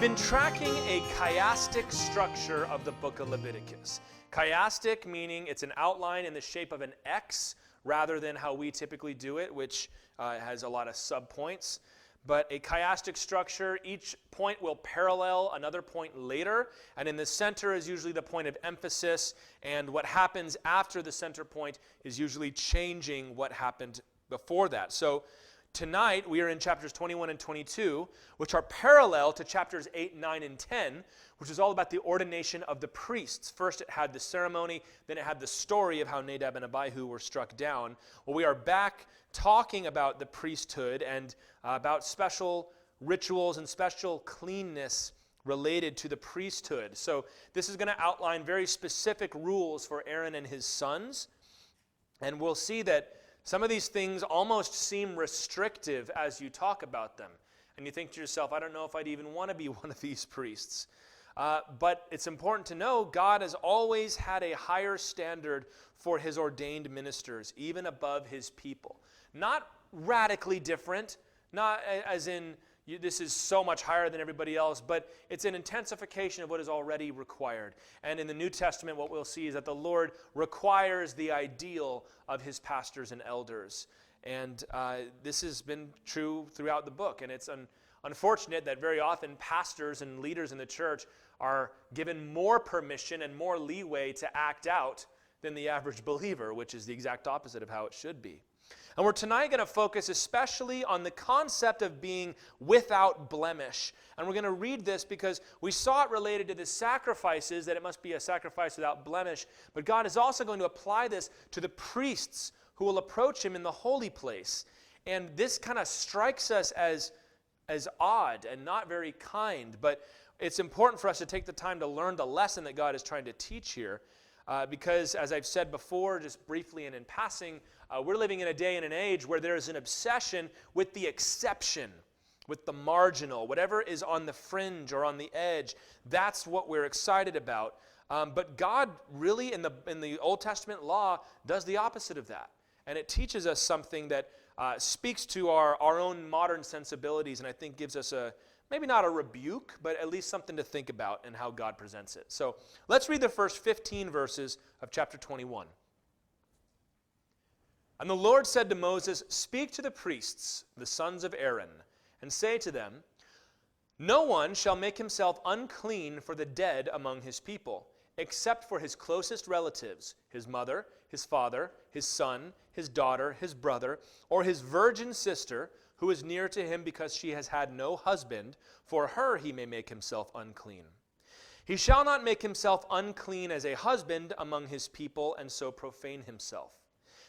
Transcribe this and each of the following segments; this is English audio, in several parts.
been tracking a chiastic structure of the book of Leviticus. Chiastic meaning it's an outline in the shape of an X rather than how we typically do it, which has a lot of subpoints. But a chiastic structure, each point will parallel another point later, and in the center is usually the point of emphasis, and what happens after the center point is usually changing what happened before that. So tonight we are in chapters 21 and 22, which are parallel to chapters 8, 9, and 10, which is all about the ordination of the priests. First it had the ceremony, then it had the story of how Nadab and Abihu were struck down. Well, we are back talking about the priesthood and about special rituals and special cleanness related to the priesthood. So this is going to outline very specific rules for Aaron and his sons, and we'll see that some of these things almost seem restrictive as you talk about them. And you think to yourself, I don't know if I'd even want to be one of these priests. But it's important to know God has always had a higher standard for his ordained ministers, even above his people. Not radically different, not as in this is so much higher than everybody else, but it's an intensification of what is already required. And in the New Testament, what we'll see is that the Lord requires the ideal of his pastors and elders. And this has been true throughout the book. And it's unfortunate that very often pastors and leaders in the church are given more permission and more leeway to act out than the average believer, which is the exact opposite of how it should be. And we're tonight going to focus especially on the concept of being without blemish. And we're going to read this because we saw it related to the sacrifices, that it must be a sacrifice without blemish. But God is also going to apply this to the priests who will approach him in the holy place. And this kind of strikes us as odd and not very kind. But it's important for us to take the time to learn the lesson that God is trying to teach here. Because, as I've said before, just briefly and in passing, we're living in a day and an age where there is an obsession with the exception, with the marginal, whatever is on the fringe or on the edge. That's what we're excited about. But God really, in the Old Testament law, does the opposite of that. And it teaches us something that speaks to our own modern sensibilities, and I think gives us maybe not a rebuke, but at least something to think about in how God presents it. So let's read the first 15 verses of chapter 21. And the Lord said to Moses, "Speak to the priests, the sons of Aaron, and say to them, no one shall make himself unclean for the dead among his people, except for his closest relatives, his mother, his father, his son, his daughter, his brother, or his virgin sister, who is near to him because she has had no husband, for her he may make himself unclean. He shall not make himself unclean as a husband among his people, and so profane himself.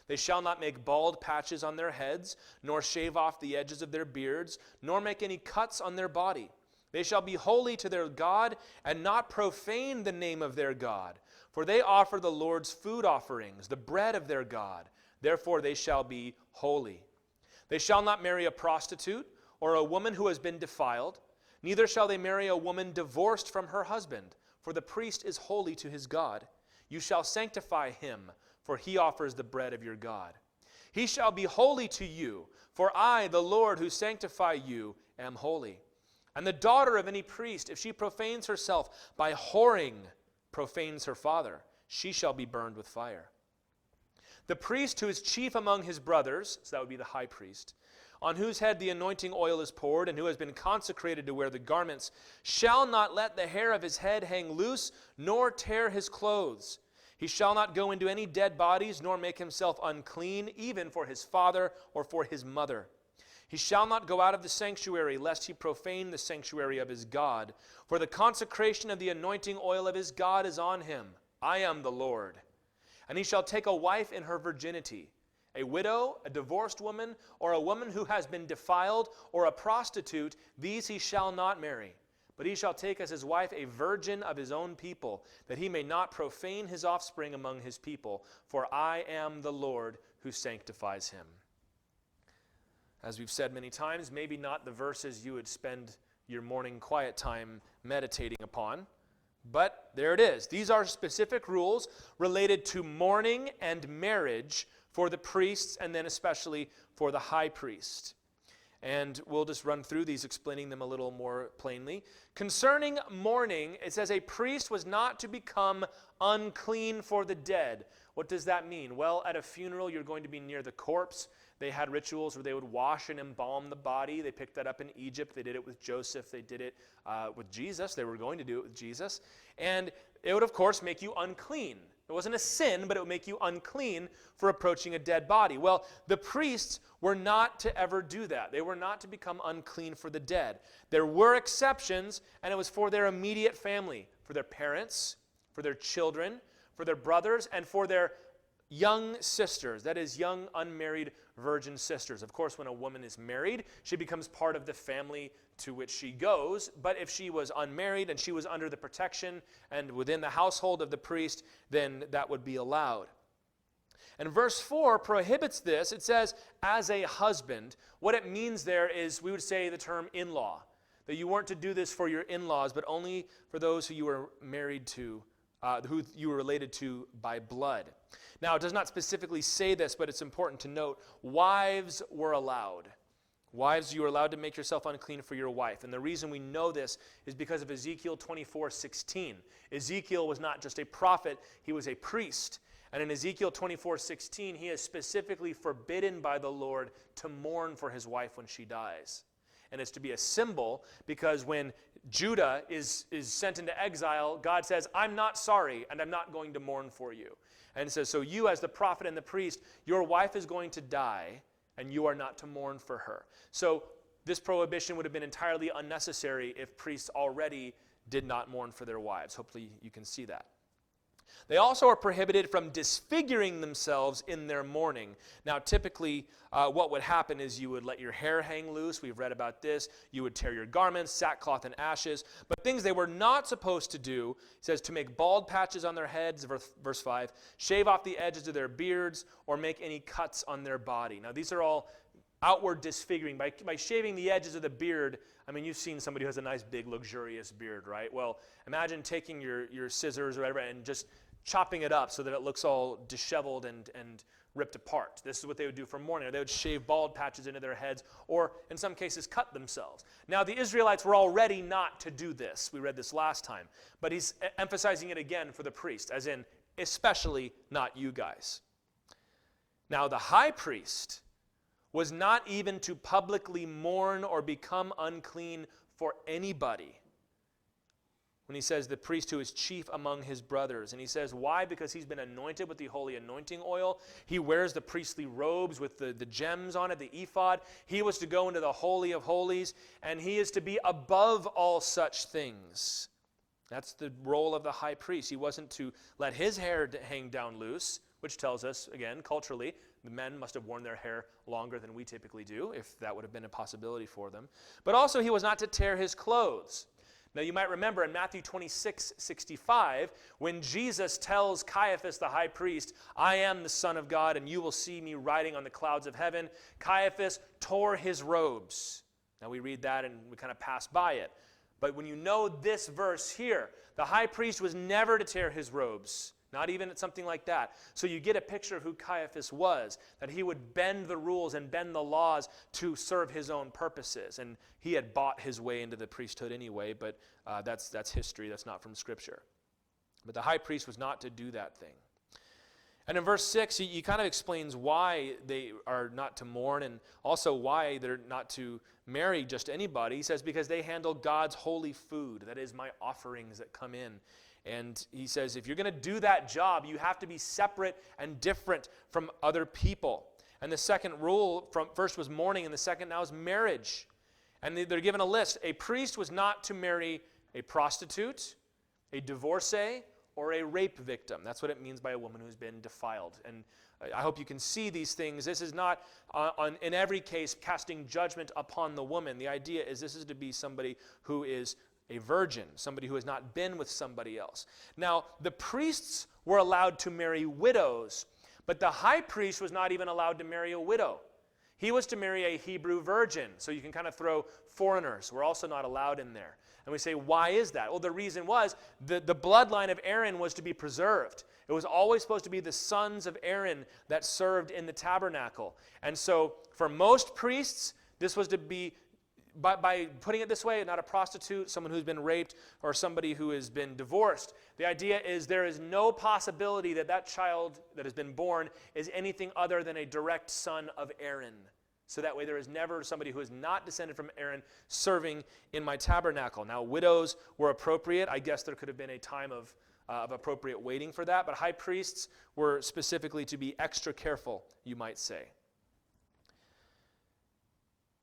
They shall not make bald patches on their heads, nor shave off the edges of their beards, nor make any cuts on their body. They shall be holy to their God, and not profane the name of their God. For they offer the Lord's food offerings, the bread of their God. Therefore they shall be holy. They shall not marry a prostitute, or a woman who has been defiled. Neither shall they marry a woman divorced from her husband, for the priest is holy to his God. You shall sanctify him, for he offers the bread of your God. He shall be holy to you, for I, the Lord, who sanctify you, am holy. And the daughter of any priest, if she profanes herself by whoring, profanes her father, she shall be burned with fire. The priest who is chief among his brothers," so that would be the high priest, "on whose head the anointing oil is poured, and who has been consecrated to wear the garments, shall not let the hair of his head hang loose, nor tear his clothes. He shall not go into any dead bodies, nor make himself unclean, even for his father or for his mother. He shall not go out of the sanctuary, lest he profane the sanctuary of his God. For the consecration of the anointing oil of his God is on him. I am the Lord. And he shall take a wife in her virginity, a widow, a divorced woman, or a woman who has been defiled, or a prostitute. These he shall not marry. But he shall take as his wife a virgin of his own people, that he may not profane his offspring among his people. For I am the Lord who sanctifies him." As we've said many times, maybe not the verses you would spend your morning quiet time meditating upon, but there it is. These are specific rules related to mourning and marriage for the priests, and then especially for the high priest. And we'll just run through these, explaining them a little more plainly. Concerning mourning, it says a priest was not to become unclean for the dead. What does that mean? Well, at a funeral, you're going to be near the corpse. They had rituals where they would wash and embalm the body. They picked that up in Egypt. They did it with Joseph. They did it with Jesus. They were going to do it with Jesus. And it would, of course, make you unclean. It wasn't a sin, but it would make you unclean for approaching a dead body. Well, the priests were not to ever do that. They were not to become unclean for the dead. There were exceptions, and it was for their immediate family, for their parents, for their children, for their brothers, and for their young sisters, that is, young unmarried virgin sisters. Of course, when a woman is married, she becomes part of the family to which she goes, but if she was unmarried and she was under the protection and within the household of the priest, then that would be allowed. And verse 4 prohibits this. It says, as a husband. What it means there is, we would say the term in-law, that you weren't to do this for your in-laws, but only for those who you were married to, who you were related to by blood. Now, it does not specifically say this, but it's important to note, wives were allowed. Wives, you are allowed to make yourself unclean for your wife. And the reason we know this is because of Ezekiel 24:16. Ezekiel was not just a prophet, he was a priest. And in Ezekiel 24:16, he is specifically forbidden by the Lord to mourn for his wife when she dies. And it's to be a symbol because when Judah is sent into exile, God says, I'm not sorry and I'm not going to mourn for you. And it says, so you as the prophet and the priest, your wife is going to die and you are not to mourn for her. So this prohibition would have been entirely unnecessary if priests already did not mourn for their wives. Hopefully you can see that. They also are prohibited from disfiguring themselves in their mourning. Now, typically, what would happen is you would let your hair hang loose. We've read about this. You would tear your garments, sackcloth and ashes. But things they were not supposed to do, it says to make bald patches on their heads, verse 5, shave off the edges of their beards, or make any cuts on their body. Now, these are all outward disfiguring. By shaving the edges of the beard, I mean, you've seen somebody who has a nice, big, luxurious beard, right? Well, imagine taking your scissors or whatever and just chopping it up so that it looks all disheveled and ripped apart. This is what they would do for mourning. Or they would shave bald patches into their heads, or in some cases cut themselves. Now, the Israelites were already not to do this. We read this last time. But he's emphasizing it again for the priest, as in, especially not you guys. Now, the high priest was not even to publicly mourn or become unclean for anybody. When he says the priest who is chief among his brothers. And he says, why? Because he's been anointed with the holy anointing oil. He wears the priestly robes with the gems on it, the ephod. He was to go into the Holy of Holies, and he is to be above all such things. That's the role of the high priest. He wasn't to let his hair hang down loose, which tells us, again, culturally, the men must have worn their hair longer than we typically do, if that would have been a possibility for them. But also, he was not to tear his clothes. Now, you might remember in Matthew 26:65, when Jesus tells Caiaphas, the high priest, I am the Son of God, and you will see me riding on the clouds of heaven, Caiaphas tore his robes. Now, we read that and we kind of pass by it. But when you know this verse here, the high priest was never to tear his robes, not even at something like that. So you get a picture of who Caiaphas was, that he would bend the rules and bend the laws to serve his own purposes. And he had bought his way into the priesthood anyway, but that's history. That's not from Scripture. But the high priest was not to do that thing. And in verse 6, he kind of explains why they are not to mourn and also why they're not to marry just anybody. He says, because they handle God's holy food, that is, my offerings that come in. And he says, if you're going to do that job, you have to be separate and different from other people. And the second rule, first was mourning, and the second now is marriage. And they're given a list. A priest was not to marry a prostitute, a divorcee, or a rape victim. That's what it means by a woman who's been defiled. And I hope you can see these things. This is not, in every case, casting judgment upon the woman. The idea is this is to be somebody who is a virgin, somebody who has not been with somebody else. Now, the priests were allowed to marry widows, but the high priest was not even allowed to marry a widow. He was to marry a Hebrew virgin, so you can kind of throw foreigners. We're also not allowed in there. And we say, why is that? Well, the reason was the bloodline of Aaron was to be preserved. It was always supposed to be the sons of Aaron that served in the tabernacle. And so for most priests, This was to be, by putting it this way, not a prostitute, someone who's been raped, or somebody who has been divorced. The idea is there is no possibility that that child that has been born is anything other than a direct son of Aaron. So that way there is never somebody who is not descended from Aaron serving in my tabernacle. Now, widows were appropriate. I guess there could have been a time of appropriate waiting for that, but high priests were specifically to be extra careful, you might say.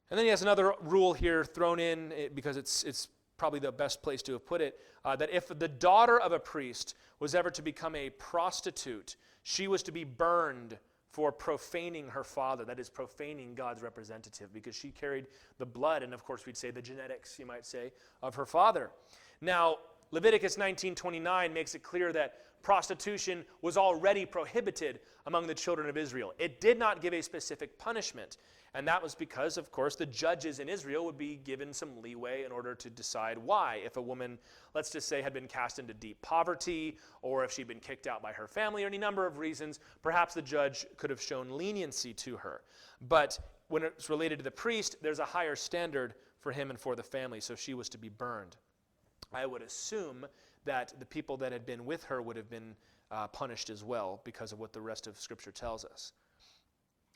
And then he has another rule here thrown in because it's probably the best place to have put it, that if the daughter of a priest was ever to become a prostitute, she was to be burned for profaning her father, that is, profaning God's representative, because she carried the blood, and of course we'd say the genetics, you might say, of her father. Now, Leviticus 19:29 makes it clear that prostitution was already prohibited among the children of Israel. It did not give a specific punishment, and that was because, of course, the judges in Israel would be given some leeway in order to decide why. If a woman, let's just say, had been cast into deep poverty, or if she'd been kicked out by her family, or any number of reasons, perhaps the judge could have shown leniency to her. But when it's related to the priest, there's a higher standard for him and for the family, so she was to be burned. I would assume that the people that had been with her would have been punished as well because of what the rest of Scripture tells us.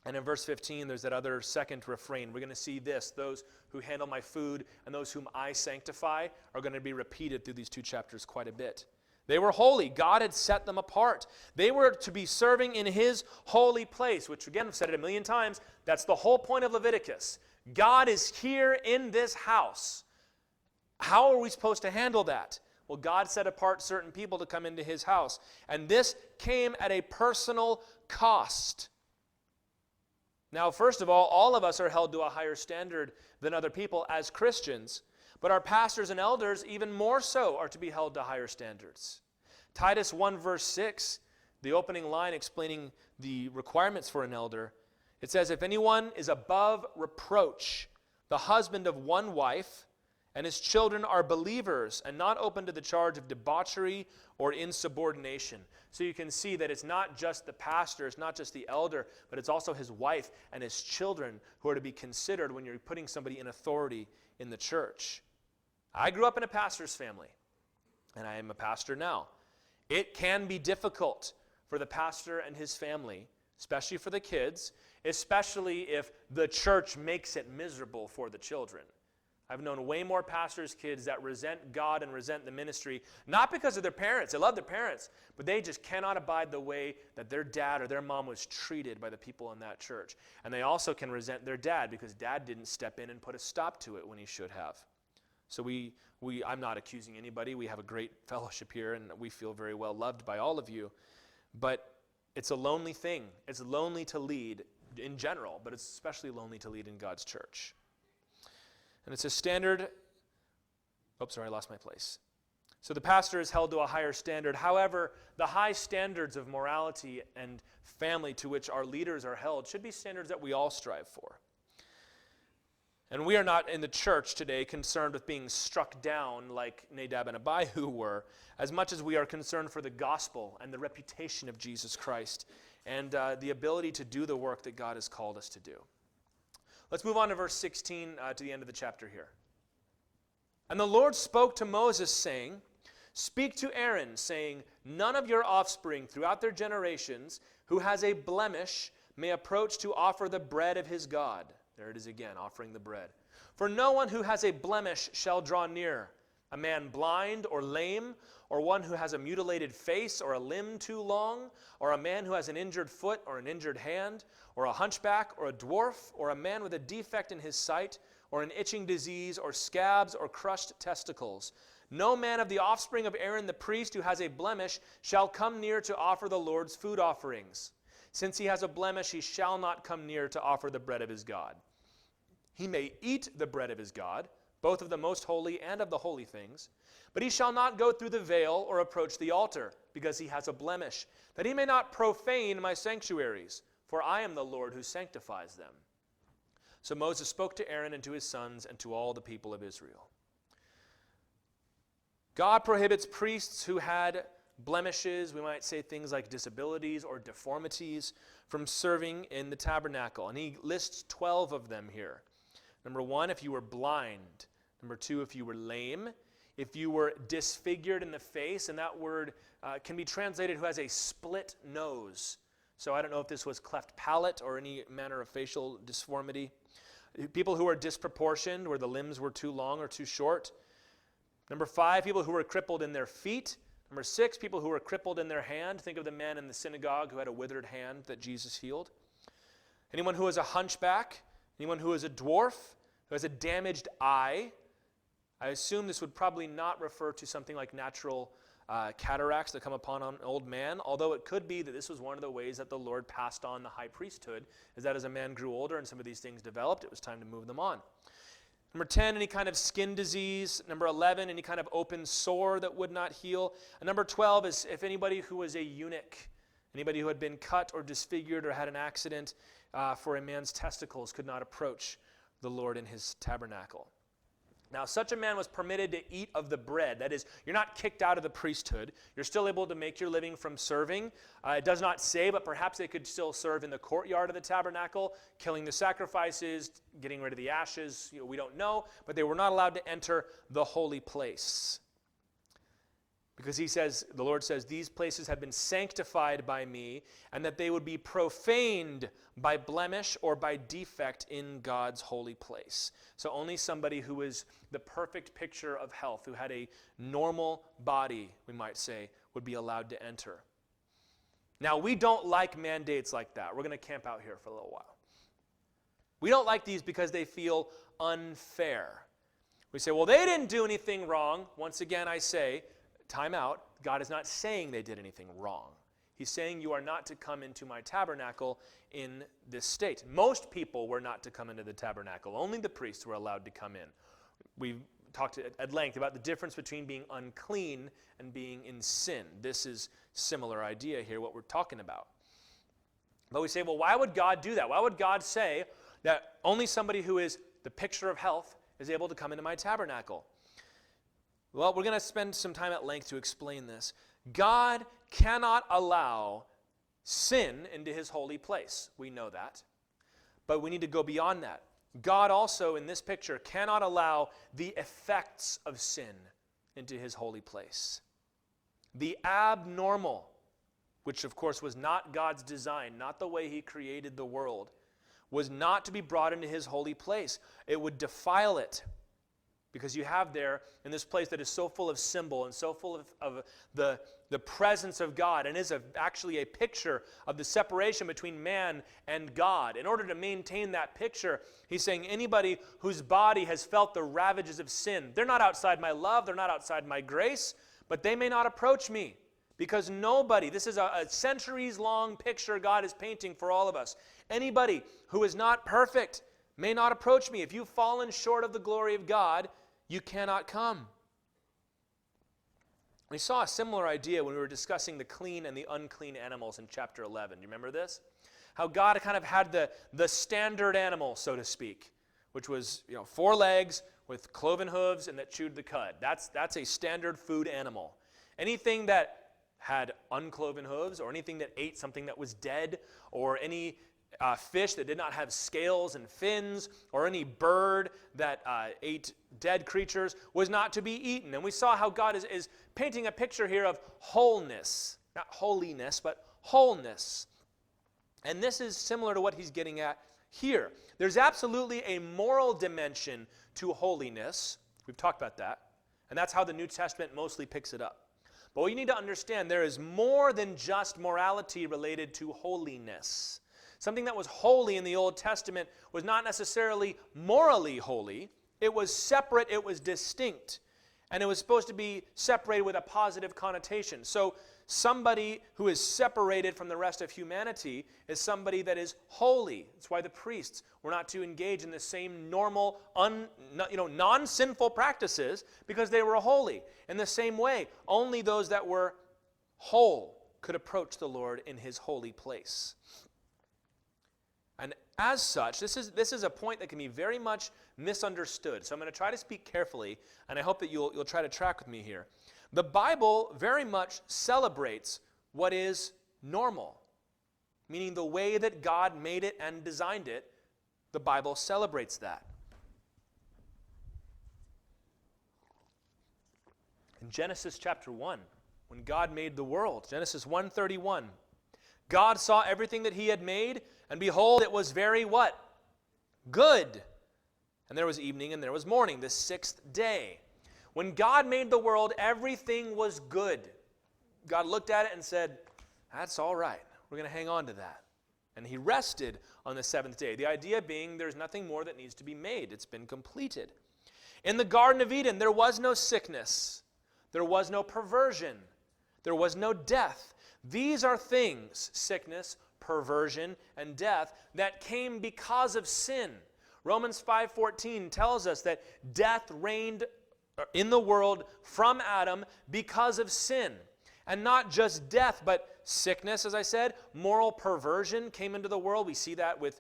And in verse 15, there's that other second refrain. We're going to see this. Those who handle my food and those whom I sanctify are going to be repeated through these two chapters quite a bit. They were holy. God had set them apart. They were to be serving in his holy place, which again, I've said it a million times, that's the whole point of Leviticus. God is here in this house. How are we supposed to handle that? Well, God set apart certain people to come into his house, and this came at a personal cost. Now, first of all of us are held to a higher standard than other people as Christians, but our pastors and elders, even more so, are to be held to higher standards. Titus 1 verse 6, the opening line explaining the requirements for an elder, it says, if anyone is above reproach, the husband of one wife, and his children are believers and not open to the charge of debauchery or insubordination. So you can see that it's not just the pastor, it's not just the elder, but it's also his wife and his children who are to be considered when you're putting somebody in authority in the church. I grew up in a pastor's family, and I am a pastor now. It can be difficult for the pastor and his family, especially for the kids, especially if the church makes it miserable for the children. I've known way more pastors' kids that resent God and resent the ministry, not because of their parents. They love their parents, but they just cannot abide the way that their dad or their mom was treated by the people in that church. And they also can resent their dad because dad didn't step in and put a stop to it when he should have. So I'm not accusing anybody. We have a great fellowship here, and we feel very well loved by all of you. But it's a lonely thing. It's lonely to lead in general, but it's especially lonely to lead in God's church. And it's a standard, I lost my place. So the pastor is held to a higher standard. However, the high standards of morality and family to which our leaders are held should be standards that we all strive for. And we are not in the church today concerned with being struck down like Nadab and Abihu were, as much as we are concerned for the gospel and the reputation of Jesus Christ and the ability to do the work that God has called us to do. Let's move on to verse 16 to the end of the chapter here. And the Lord spoke to Moses, saying, speak to Aaron, saying, none of your offspring throughout their generations who has a blemish may approach to offer the bread of his God. There it is again, offering the bread. For no one who has a blemish shall draw near, a man blind or lame, or one who has a mutilated face or a limb too long, or a man who has an injured foot or an injured hand, or a hunchback or a dwarf, or a man with a defect in his sight, or an itching disease, or scabs, or crushed testicles. No man of the offspring of Aaron the priest who has a blemish shall come near to offer the Lord's food offerings. Since he has a blemish, he shall not come near to offer the bread of his God. He may eat the bread of his God, both of the most holy and of the holy things, but he shall not go through the veil or approach the altar, because he has a blemish, that he may not profane my sanctuaries, for I am the Lord who sanctifies them. So Moses spoke to Aaron and to his sons and to all the people of Israel. God prohibits priests who had blemishes, we might say things like disabilities or deformities, from serving in the tabernacle. And he lists 12 of them here. Number 1, if you were blind. Number 2, if you were lame. If you were disfigured in the face, and that word can be translated who has a split nose. So I don't know if this was cleft palate or any manner of facial disformity. People who are disproportioned, where the limbs were too long or too short. Number 5, people who were crippled in their feet. Number 6, people who were crippled in their hand. Think of the man in the synagogue who had a withered hand that Jesus healed. Anyone who is a hunchback. Anyone who is a dwarf, who has a damaged eye. I assume this would probably not refer to something like natural cataracts that come upon an old man, although it could be that this was one of the ways that the Lord passed on the high priesthood, is that as a man grew older and some of these things developed, it was time to move them on. Number 10, any kind of skin disease. Number 11, any kind of open sore that would not heal. And number 12 is if anybody who was a eunuch, anybody who had been cut or disfigured or had an accident for a man's testicles could not approach the Lord in his tabernacle. Now, such a man was permitted to eat of the bread. That is, you're not kicked out of the priesthood. You're still able to make your living from serving. It does not say, but perhaps they could still serve in the courtyard of the tabernacle, killing the sacrifices, getting rid of the ashes. We don't know, but they were not allowed to enter the holy place. Because he says, the Lord says, these places have been sanctified by me, and that they would be profaned by blemish or by defect in God's holy place. So only somebody who is the perfect picture of health, who had a normal body, we might say, would be allowed to enter. Now, we don't like mandates like that. We're going to camp out here for a little while. We don't like these because they feel unfair. We say, well, they didn't do anything wrong. Once again, I say, time out. God is not saying they did anything wrong. He's saying you are not to come into my tabernacle in this state. Most people were not to come into the tabernacle. Only the priests were allowed to come in. We've talked at length about the difference between being unclean and being in sin. This is similar idea here, what we're talking about. But we say, well, why would God do that? Why would God say that only somebody who is the picture of health is able to come into my tabernacle? Well, we're going to spend some time at length to explain this. God cannot allow sin into his holy place. We know that. But we need to go beyond that. God also, in this picture, cannot allow the effects of sin into his holy place. The abnormal, which of course was not God's design, not the way he created the world, was not to be brought into his holy place. It would defile it. Because you have there, in this place that is so full of symbol and so full of the presence of God, and is actually a picture of the separation between man and God. In order to maintain that picture, he's saying anybody whose body has felt the ravages of sin, they're not outside my love, they're not outside my grace, but they may not approach me. Because nobody, this is a centuries-long picture God is painting for all of us. Anybody who is not perfect may not approach me. If you've fallen short of the glory of God, you cannot come. We saw a similar idea when we were discussing the clean and the unclean animals in chapter 11. Do you remember this? How God kind of had the standard animal, so to speak, which was 4 legs with cloven hooves and that chewed the cud. That's a standard food animal. Anything that had uncloven hooves or anything that ate something that was dead or any fish that did not have scales and fins, or any bird that ate dead creatures was not to be eaten. And we saw how God is painting a picture here of wholeness. Not holiness, but wholeness. And this is similar to what he's getting at here. There's absolutely a moral dimension to holiness. We've talked about that. And that's how the New Testament mostly picks it up. But what you need to understand, there is more than just morality related to holiness. Something that was holy in the Old Testament was not necessarily morally holy. It was separate, it was distinct. And it was supposed to be separated with a positive connotation. So somebody who is separated from the rest of humanity is somebody that is holy. That's why the priests were not to engage in the same normal, non-sinful practices, because they were holy. In the same way, only those that were whole could approach the Lord in his holy place. And as such, this is a point that can be very much misunderstood. So I'm going to try to speak carefully, and I hope that you'll try to track with me here. The Bible very much celebrates what is normal, meaning the way that God made it and designed it. The Bible celebrates that. In Genesis chapter 1, when God made the world, Genesis 1:31, God saw everything that he had made, and behold, it was very what? Good. And there was evening and there was morning, the sixth day. When God made the world, everything was good. God looked at it and said, that's all right. We're going to hang on to that. And he rested on the seventh day. The idea being there's nothing more that needs to be made. It's been completed. In the Garden of Eden, there was no sickness. There was no perversion. There was no death. These are things, sickness, perversion, and death, that came because of sin. Romans 5:14 tells us that death reigned in the world from Adam because of sin. And not just death, but sickness, as I said, moral perversion came into the world. We see that with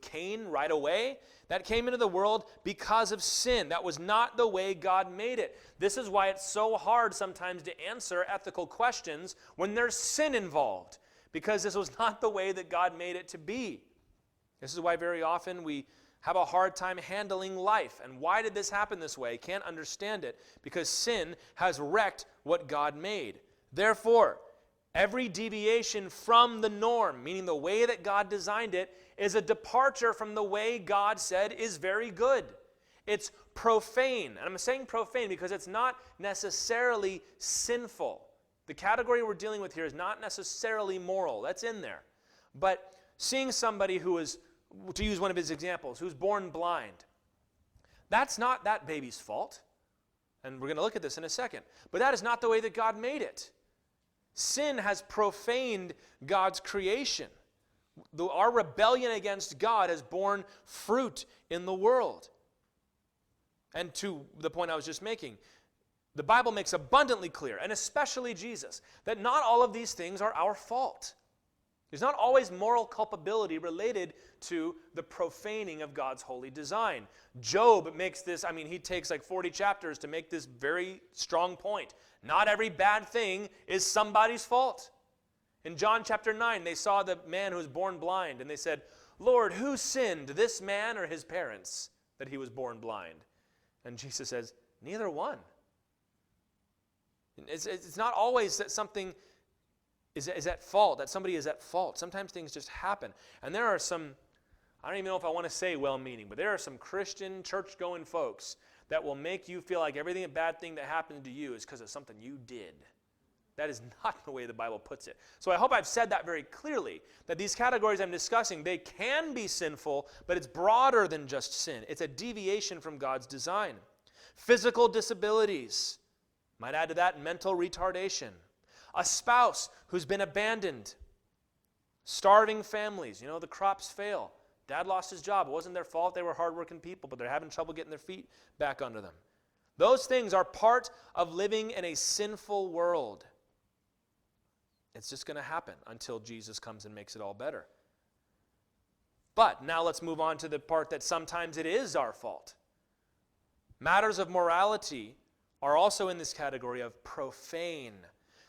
Cain right away. That came into the world because of sin. That was not the way God made it. This is why it's so hard sometimes to answer ethical questions when there's sin involved, because this was not the way that God made it to be. This is why very often we have a hard time handling life. And why did this happen this way? Can't understand it, because sin has wrecked what God made. Therefore, every deviation from the norm, meaning the way that God designed it, is a departure from the way God said is very good. It's profane. And I'm saying profane because it's not necessarily sinful. The category we're dealing with here is not necessarily moral. That's in there. But seeing somebody who is, to use one of his examples, who's born blind, that's not that baby's fault. And we're going to look at this in a second. But that is not the way that God made it. Sin has profaned God's creation. Our rebellion against God has borne fruit in the world. And to the point I was just making, the Bible makes abundantly clear, and especially Jesus, that not all of these things are our fault. There's not always moral culpability related to the profaning of God's holy design. Job makes this, he takes like 40 chapters to make this very strong point. Not every bad thing is somebody's fault. In John chapter 9, they saw the man who was born blind, and they said, Lord, who sinned, this man or his parents, that he was born blind? And Jesus says, neither one. It's not always that something is at fault, that somebody is at fault. Sometimes things just happen. And there are some, I don't even know if I want to say well-meaning, but there are some Christian, church-going folks that will make you feel like everything bad thing that happened to you is because of something you did. That is not the way the Bible puts it. So I hope I've said that very clearly, that these categories I'm discussing, they can be sinful, but it's broader than just sin. It's a deviation from God's design. Physical disabilities. Might add to that mental retardation. A spouse who's been abandoned. Starving families. The crops fail. Dad lost his job. It wasn't their fault. They were hardworking people, but they're having trouble getting their feet back under them. Those things are part of living in a sinful world. It's just going to happen until Jesus comes and makes it all better. But now let's move on to the part that sometimes it is our fault. Matters of morality are also in this category of profane.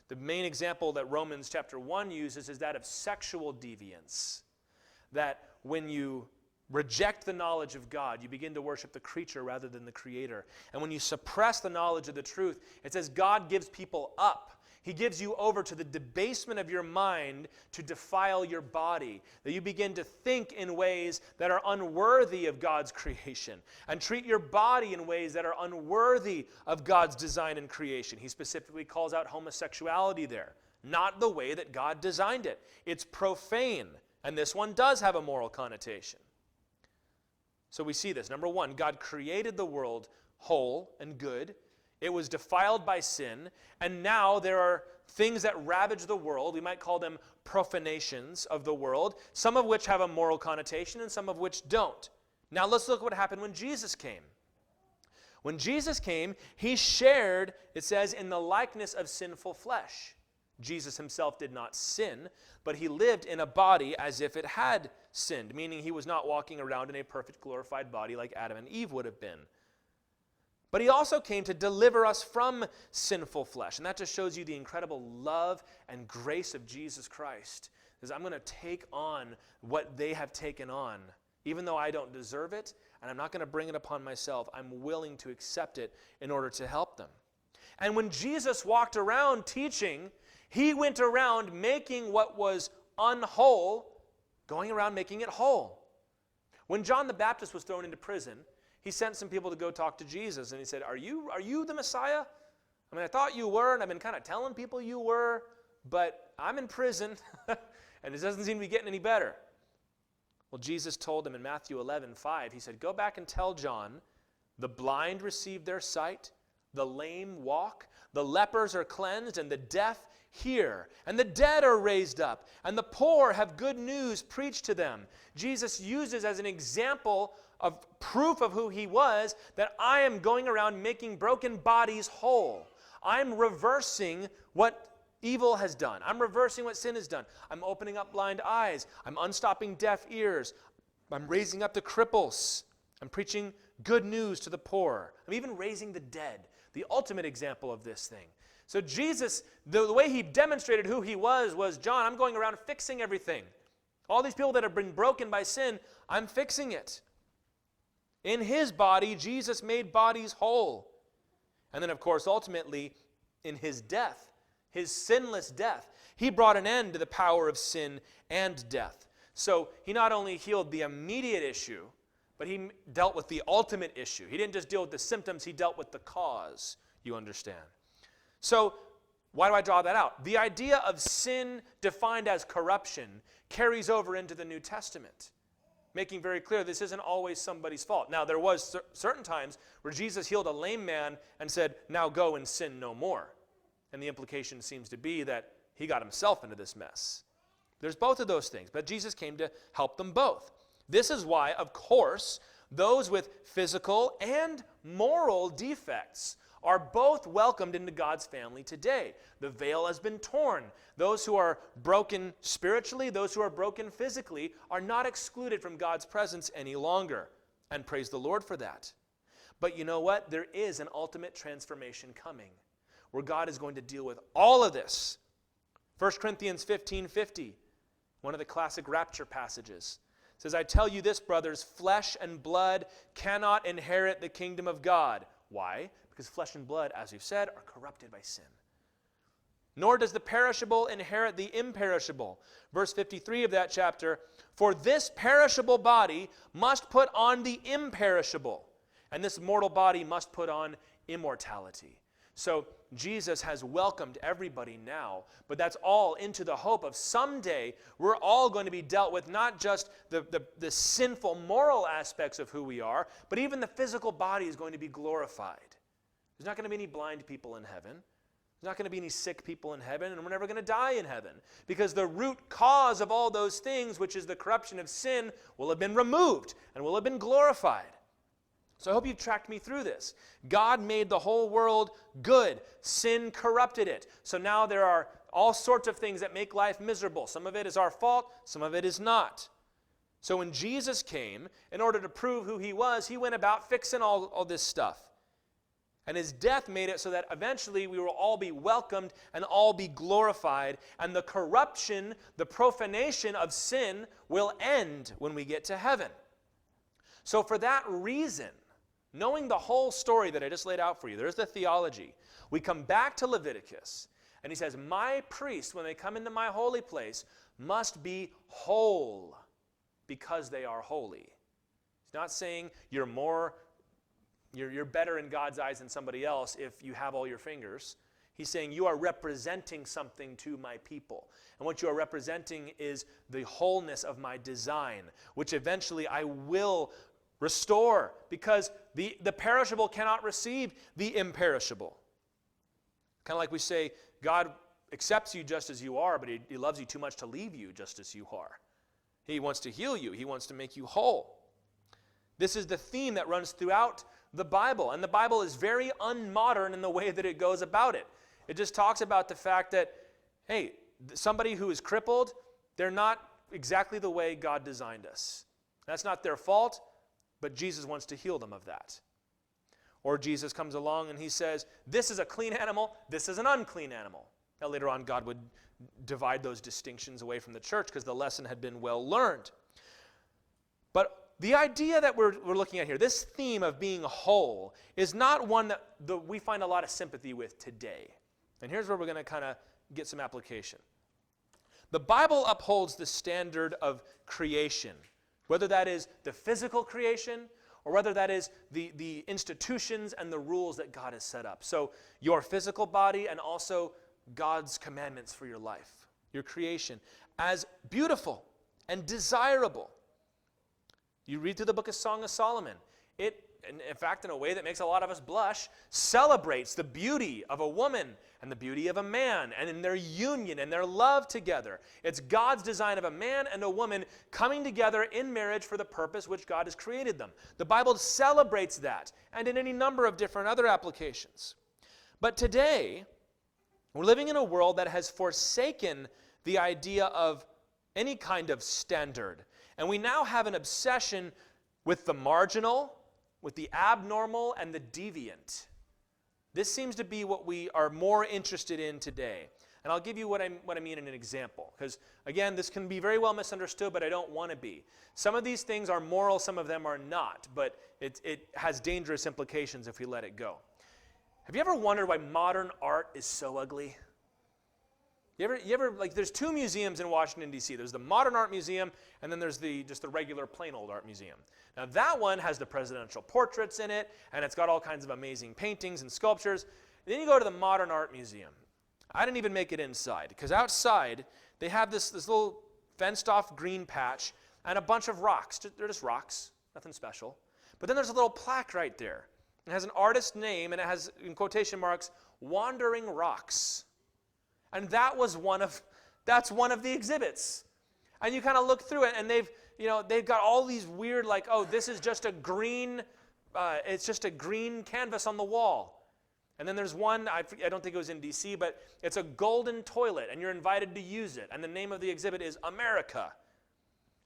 The main example that Romans chapter 1 uses is that of sexual deviance. That when you reject the knowledge of God, you begin to worship the creature rather than the Creator. And when you suppress the knowledge of the truth, it says God gives people up. He gives you over to the debasement of your mind to defile your body. That you begin to think in ways that are unworthy of God's creation. And treat your body in ways that are unworthy of God's design and creation. He specifically calls out homosexuality there. Not the way that God designed it. It's profane. And this one does have a moral connotation. So we see this. Number one, God created the world whole and good. It was defiled by sin, and now there are things that ravage the world. We might call them profanations of the world, some of which have a moral connotation and some of which don't. Now let's look at what happened when Jesus came. When Jesus came, he shared, it says, in the likeness of sinful flesh. Jesus himself did not sin, but he lived in a body as if it had sinned, meaning he was not walking around in a perfect glorified body like Adam and Eve would have been. But he also came to deliver us from sinful flesh. And that just shows you the incredible love and grace of Jesus Christ. Because I'm going to take on what they have taken on, even though I don't deserve it, and I'm not going to bring it upon myself. I'm willing to accept it in order to help them. And when Jesus walked around teaching, he went around making what was unwhole, going around making it whole. When John the Baptist was thrown into prison, he sent some people to go talk to Jesus, and he said, are you the Messiah? I mean, I thought you were, and I've been kind of telling people you were, but I'm in prison, and it doesn't seem to be getting any better. Well, Jesus told him in Matthew 11:5, he said, go back and tell John, the blind receive their sight, the lame walk, the lepers are cleansed, and the deaf hear, and the dead are raised up, and the poor have good news preached to them. Jesus uses as an example of proof of who he was, that I am going around making broken bodies whole. I'm reversing what evil has done. I'm reversing what sin has done. I'm opening up blind eyes. I'm unstopping deaf ears. I'm raising up the cripples. I'm preaching good news to the poor. I'm even raising the dead, the ultimate example of this thing. So Jesus, the way he demonstrated who he was, John, I'm going around fixing everything. All these people that have been broken by sin, I'm fixing it. In his body, Jesus made bodies whole. And then, of course, ultimately, in his death, his sinless death, he brought an end to the power of sin and death. So he not only healed the immediate issue, but he dealt with the ultimate issue. He didn't just deal with the symptoms, he dealt with the cause, you understand. So why do I draw that out? The idea of sin defined as corruption carries over into the New Testament, making very clear this isn't always somebody's fault. Now, there was certain times where Jesus healed a lame man and said, now go and sin no more. And the implication seems to be that he got himself into this mess. There's both of those things, but Jesus came to help them both. This is why, of course, those with physical and moral defects are both welcomed into God's family today. The veil has been torn. Those who are broken spiritually, those who are broken physically, are not excluded from God's presence any longer. And praise the Lord for that. But you know what? There is an ultimate transformation coming, where God is going to deal with all of this. 1 Corinthians 15:50, one of the classic rapture passages, says, I tell you this, brothers, flesh and blood cannot inherit the kingdom of God. Why? Because flesh and blood, as we've said, are corrupted by sin. Nor does the perishable inherit the imperishable. Verse 53 of that chapter, for this perishable body must put on the imperishable, and this mortal body must put on immortality. So Jesus has welcomed everybody now, but that's all into the hope of someday we're all going to be dealt with, not just the sinful moral aspects of who we are, but even the physical body is going to be glorified. There's not going to be any blind people in heaven. There's not going to be any sick people in heaven, and we're never going to die in heaven, because the root cause of all those things, which is the corruption of sin, will have been removed and will have been glorified. So I hope you've tracked me through this. God made the whole world good. Sin corrupted it. So now there are all sorts of things that make life miserable. Some of it is our fault, some of it is not. So when Jesus came, in order to prove who he was, he went about fixing all this stuff. And his death made it so that eventually we will all be welcomed and all be glorified. And the corruption, the profanation of sin will end when we get to heaven. So for that reason, knowing the whole story that I just laid out for you, there's the theology. We come back to Leviticus, and he says, my priests, when they come into my holy place, must be whole because they are holy. He's not saying you're better in God's eyes than somebody else if you have all your fingers. He's saying you are representing something to my people. And what you are representing is the wholeness of my design, which eventually I will restore, because the perishable cannot receive the imperishable. Kind of like we say, God accepts you just as you are, but he loves you too much to leave you just as you are. He wants to heal you. He wants to make you whole. This is the theme that runs throughout the Bible, and the Bible is very unmodern in the way that it goes about it. It just talks about the fact that, hey, somebody who is crippled, they're not exactly the way God designed us. That's not their fault, but Jesus wants to heal them of that. Or Jesus comes along and he says, this is a clean animal, this is an unclean animal. Now later on, God would divide those distinctions away from the church because the lesson had been well learned. But the idea that we're looking at here, this theme of being whole, is not one that we find a lot of sympathy with today. And here's where we're going to kind of get some application. The Bible upholds the standard of creation, whether that is the physical creation or whether that is the institutions and the rules that God has set up. So your physical body and also God's commandments for your life, your creation, as beautiful and desirable. You read through the book of Song of Solomon. It, in fact, in a way that makes a lot of us blush, celebrates the beauty of a woman and the beauty of a man and in their union and their love together. It's God's design of a man and a woman coming together in marriage for the purpose which God has created them. The Bible celebrates that, and in any number of different other applications. But today, we're living in a world that has forsaken the idea of any kind of standard. And we now have an obsession with the marginal, with the abnormal, and the deviant. This seems to be what we are more interested in today. And I'll give you what I mean in an example. Because, again, this can be very well misunderstood, but I don't want to be. Some of these things are moral, some of them are not. But it has dangerous implications if we let it go. Have you ever wondered why modern art is so ugly? You ever like, there's two museums in Washington, D.C. There's the Modern Art Museum, and then there's just the regular plain old art museum. Now that one has the presidential portraits in it, and it's got all kinds of amazing paintings and sculptures. And then you go to the Modern Art Museum. I didn't even make it inside, because outside they have this little fenced-off green patch and a bunch of rocks. They're just rocks, nothing special. But then there's a little plaque right there. It has an artist's name, and it has, in quotation marks, Wandering Rocks. And that's one of the exhibits. And you kind of look through it, and they've got all these weird, like, oh, this is just a green, it's just a green canvas on the wall. And then there's one, I don't think it was in D.C., but it's a golden toilet, and you're invited to use it. And the name of the exhibit is America.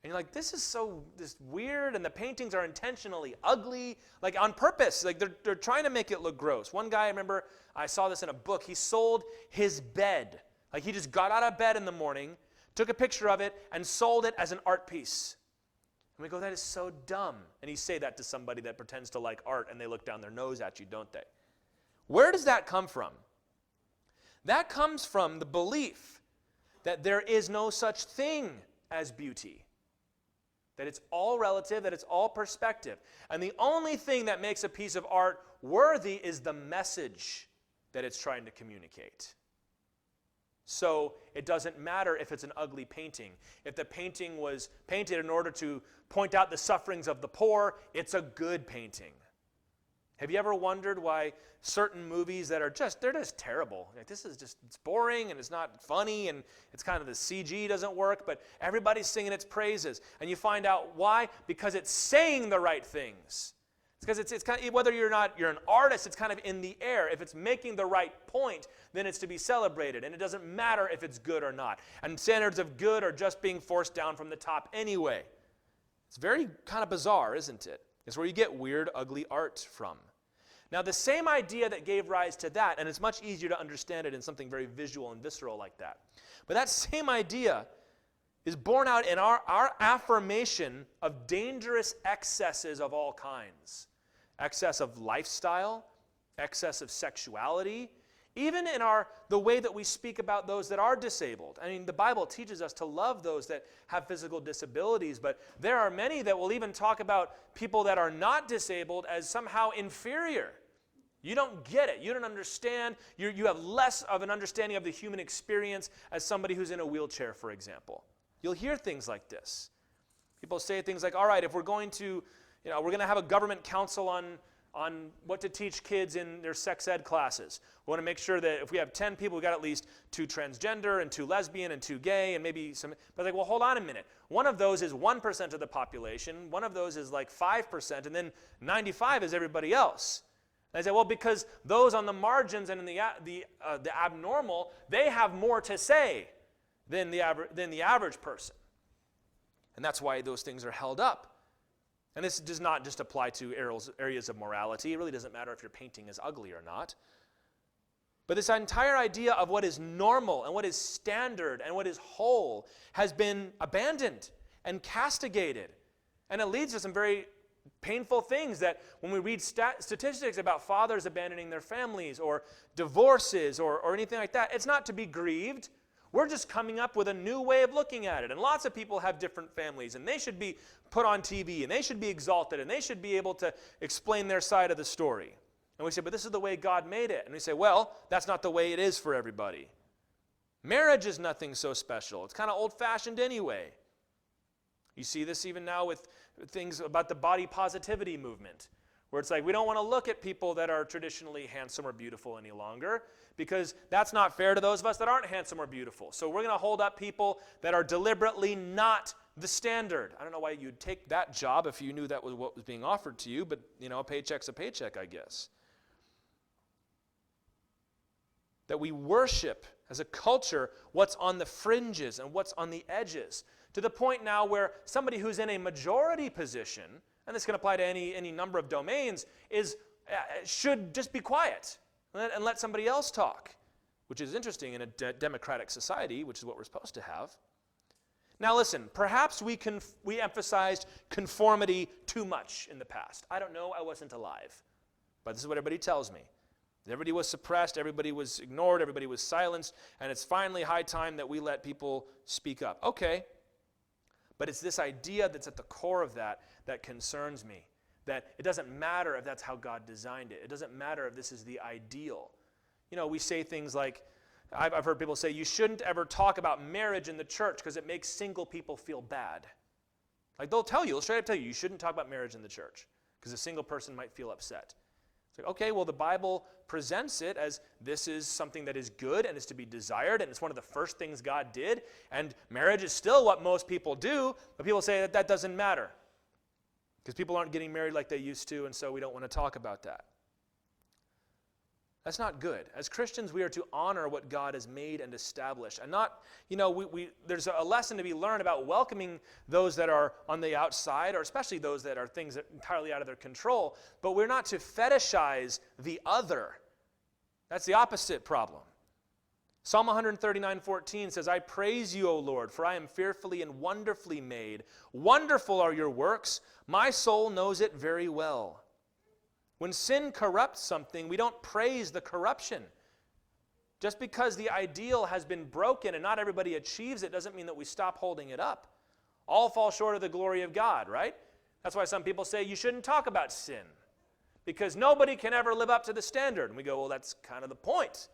And you're like, this is weird, and the paintings are intentionally ugly, like on purpose. Like they're trying to make it look gross. One guy, I remember, I saw this in a book. He sold his bed. Like he just got out of bed in the morning, took a picture of it, and sold it as an art piece. And we go, that is so dumb. And you say that to somebody that pretends to like art, and they look down their nose at you, don't they? Where does that come from? That comes from the belief that there is no such thing as beauty. That it's all relative, that it's all perspective. And the only thing that makes a piece of art worthy is the message that it's trying to communicate. So it doesn't matter if it's an ugly painting. If the painting was painted in order to point out the sufferings of the poor, it's a good painting. Have you ever wondered why certain movies that are they're just terrible? Like, it's boring and it's not funny and it's kind of the CG doesn't work, but everybody's singing its praises. And you find out why? Because it's saying the right things. It's because it's kind of, whether you're an artist, it's kind of in the air. If it's making the right point, then it's to be celebrated. And it doesn't matter if it's good or not. And standards of good are just being forced down from the top anyway. It's very kind of bizarre, isn't it? It's where you get weird, ugly art from. Now, the same idea that gave rise to that, and it's much easier to understand it in something very visual and visceral like that, but that same idea is born out in our affirmation of dangerous excesses of all kinds. Excess of lifestyle, excess of sexuality, even in the way that we speak about those that are disabled. I mean, the Bible teaches us to love those that have physical disabilities, but there are many that will even talk about people that are not disabled as somehow inferior. You don't get it. You don't understand. You have less of an understanding of the human experience as somebody who's in a wheelchair, for example. You'll hear things like this. People say things like, all right, if we're going to have a government council on what to teach kids in their sex ed classes. We want to make sure that if we have 10 people, we've got at least 2 transgender and 2 lesbian and 2 gay and maybe some. But like, well, hold on a minute. One of those is 1% of the population. One of those is like 5%, and then 95 is everybody else. And I say, well, because those on the margins and in the abnormal, they have more to say than the average person. And that's why those things are held up. And this does not just apply to areas of morality. It really doesn't matter if your painting is ugly or not. But this entire idea of what is normal and what is standard and what is whole has been abandoned and castigated. And it leads to some very painful things that when we read statistics about fathers abandoning their families or divorces or anything like that, it's not to be grieved. We're just coming up with a new way of looking at it. And lots of people have different families, and they should be put on TV, and they should be exalted, and they should be able to explain their side of the story. And we say, but this is the way God made it. And we say, well, that's not the way it is for everybody. Marriage is nothing so special. It's kind of old-fashioned anyway. You see this even now with things about the body positivity movement, where it's like we don't want to look at people that are traditionally handsome or beautiful any longer, because that's not fair to those of us that aren't handsome or beautiful. So we're going to hold up people that are deliberately not the standard. I don't know why you'd take that job if you knew that was what was being offered to you, but a paycheck's a paycheck, I guess. That we worship as a culture what's on the fringes and what's on the edges, to the point now where somebody who's in a majority position, and this can apply to any number of domains, should just be quiet and let somebody else talk, which is interesting in a democratic society, which is what we're supposed to have. Now listen, perhaps we emphasized conformity too much in the past. I don't know, I wasn't alive, but this is what everybody tells me. Everybody was suppressed, everybody was ignored, everybody was silenced, and it's finally high time that we let people speak up. Okay, but it's this idea that's at the core of that concerns me, that it doesn't matter if that's how God designed it. It doesn't matter if this is the ideal. We say things like, I've heard people say, you shouldn't ever talk about marriage in the church because it makes single people feel bad. Like they'll straight up tell you shouldn't talk about marriage in the church because a single person might feel upset. It's like, okay, well, the Bible presents it as this is something that is good and is to be desired, and it's one of the first things God did, and marriage is still what most people do, but people say that doesn't matter because people aren't getting married like they used to, and so we don't want to talk about that. That's not good. As Christians, we are to honor what God has made and established. And not, there's a lesson to be learned about welcoming those that are on the outside, or especially those that are things that are entirely out of their control. But we're not to fetishize the other. That's the opposite problem. Psalm 139:14 says, I praise you, O Lord, for I am fearfully and wonderfully made. Wonderful are your works. My soul knows it very well. When sin corrupts something, we don't praise the corruption. Just because the ideal has been broken and not everybody achieves it doesn't mean that we stop holding it up. All fall short of the glory of God, right? That's why some people say you shouldn't talk about sin, because nobody can ever live up to the standard. And we go, well, that's kind of the point,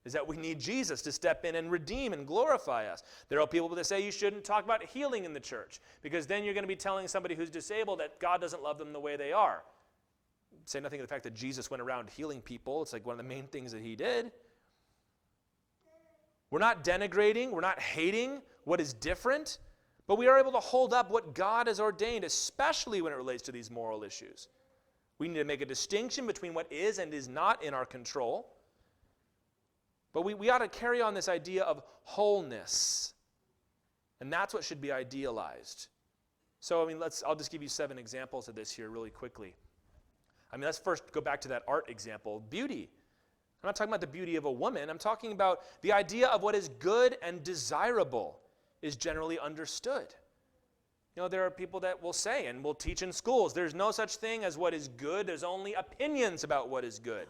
is that we need Jesus to step in and redeem and glorify us. There are people that say you shouldn't talk about healing in the church, because then you're going to be telling somebody who's disabled that God doesn't love them the way they are. Say nothing of the fact that Jesus went around healing people. It's like one of the main things that he did. We're not denigrating, we're not hating what is different, but we are able to hold up what God has ordained, especially when it relates to these moral issues. We need to make a distinction between what is and is not in our control. But we ought to carry on this idea of wholeness. And that's what should be idealized. So, I'll just give you 7 examples of this here really quickly. Let's first go back to that art example. Beauty. I'm not talking about the beauty of a woman. I'm talking about the idea of what is good and desirable is generally understood. There are people that will say, and will teach in schools, there's no such thing as what is good. There's only opinions about what is good.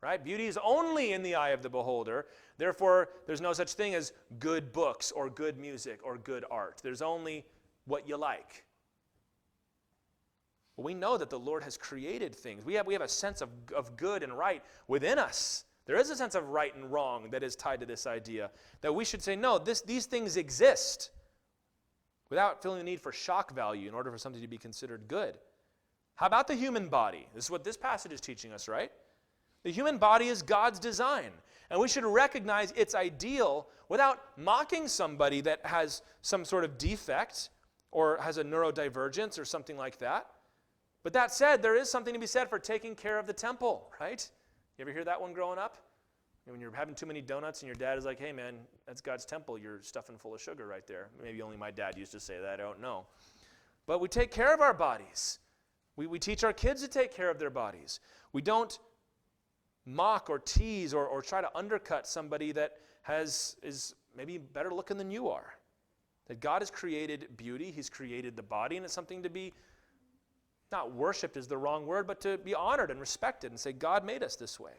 Right? Beauty is only in the eye of the beholder. Therefore, there's no such thing as good books or good music or good art. There's only what you like. Well, we know that the Lord has created things. We have a sense of good and right within us. There is a sense of right and wrong that is tied to this idea, that we should say, no, these things exist without feeling the need for shock value in order for something to be considered good. How about the human body? This is what this passage is teaching us, right? The human body is God's design, and we should recognize its ideal without mocking somebody that has some sort of defect or has a neurodivergence or something like that. But that said, there is something to be said for taking care of the temple, right? You ever hear that one growing up? When you're having too many donuts and your dad is like, hey man, that's God's temple, you're stuffing full of sugar right there. Maybe only my dad used to say that, I don't know. But we take care of our bodies. We teach our kids to take care of their bodies. We don't mock or tease or try to undercut somebody that is maybe better looking than you are. That God has created beauty, he's created the body, and it's something to be, not worshipped is the wrong word, but to be honored and respected and say, God made us this way.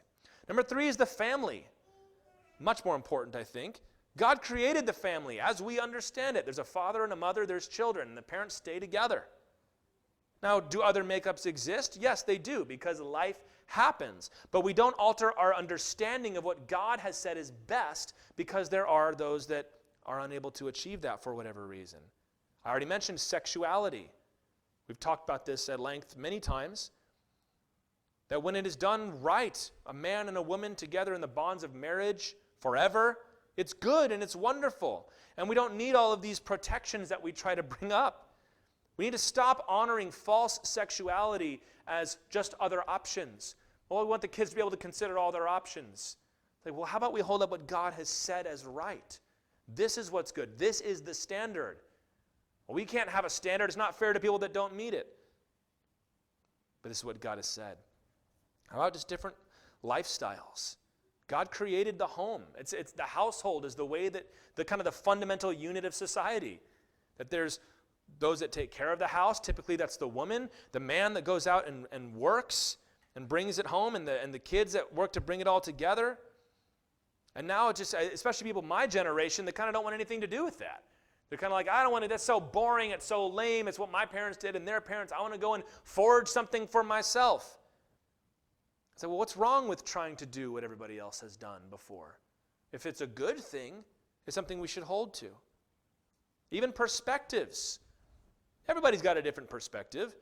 Number 3 is the family. Much more important, I think. God created the family as we understand it. There's a father and a mother, there's children, and the parents stay together. Now, do other makeups exist? Yes, they do, because life happens. But we don't alter our understanding of what God has said is best because there are those that are unable to achieve that for whatever reason. I already mentioned sexuality. We've talked about this at length many times. That when it is done right, a man and a woman together in the bonds of marriage forever, it's good and it's wonderful. And we don't need all of these protections that we try to bring up. We need to stop honoring false sexuality as just other options. Well, we want the kids to be able to consider all their options. Like, well, how about we hold up what God has said as right? This is what's good. This is the standard. Well, we can't have a standard. It's not fair to people that don't meet it. But this is what God has said. How about just different lifestyles? God created the home. It's the household is the way that the kind of the fundamental unit of society. That there's those that take care of the house, typically that's the woman, the man that goes out and works and brings it home, and the kids that work to bring it all together. And now it's just, especially people my generation, they kind of don't want anything to do with that. They're kind of like, I don't want to, that's so boring, it's so lame, it's what my parents did and their parents, I want to go and forge something for myself. I say, well, what's wrong with trying to do what everybody else has done before? If it's a good thing, it's something we should hold to. Even perspectives. Everybody's got a different perspective,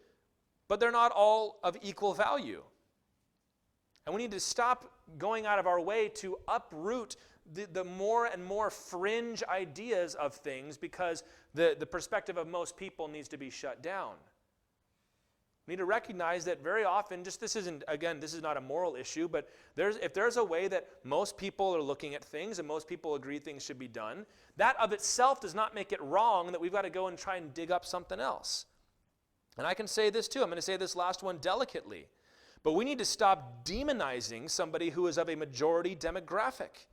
but they're not all of equal value. And we need to stop going out of our way to uproot the more and more fringe ideas of things because the perspective of most people needs to be shut down. We need to recognize that very often, this is not a moral issue, but if there's a way that most people are looking at things and most people agree things should be done, that of itself does not make it wrong that we've got to go and try and dig up something else. And I can say this too. I'm going to say this last one delicately. But we need to stop demonizing somebody who is of a majority demographic.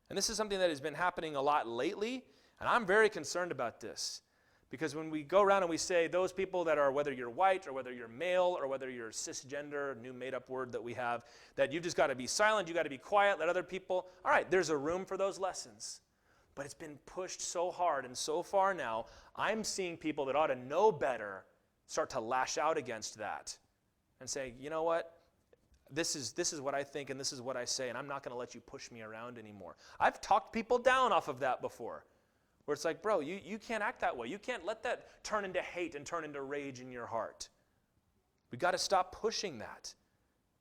And this is something that has been happening a lot lately, and I'm very concerned about this. Because when we go around and we say those people that are, whether you're white or whether you're male or whether you're cisgender, new made-up word that we have, that you've just got to be silent, you've got to be quiet, let other people, all right, there's a room for those lessons. But it's been pushed so hard and so far now, I'm seeing people that ought to know better start to lash out against that and say, you know what, this is what I think and this is what I say, and I'm not going to let you push me around anymore. I've talked people down off of that before. Where it's like, bro, you can't act that way. You can't let that turn into hate and turn into rage in your heart. We've got to stop pushing that.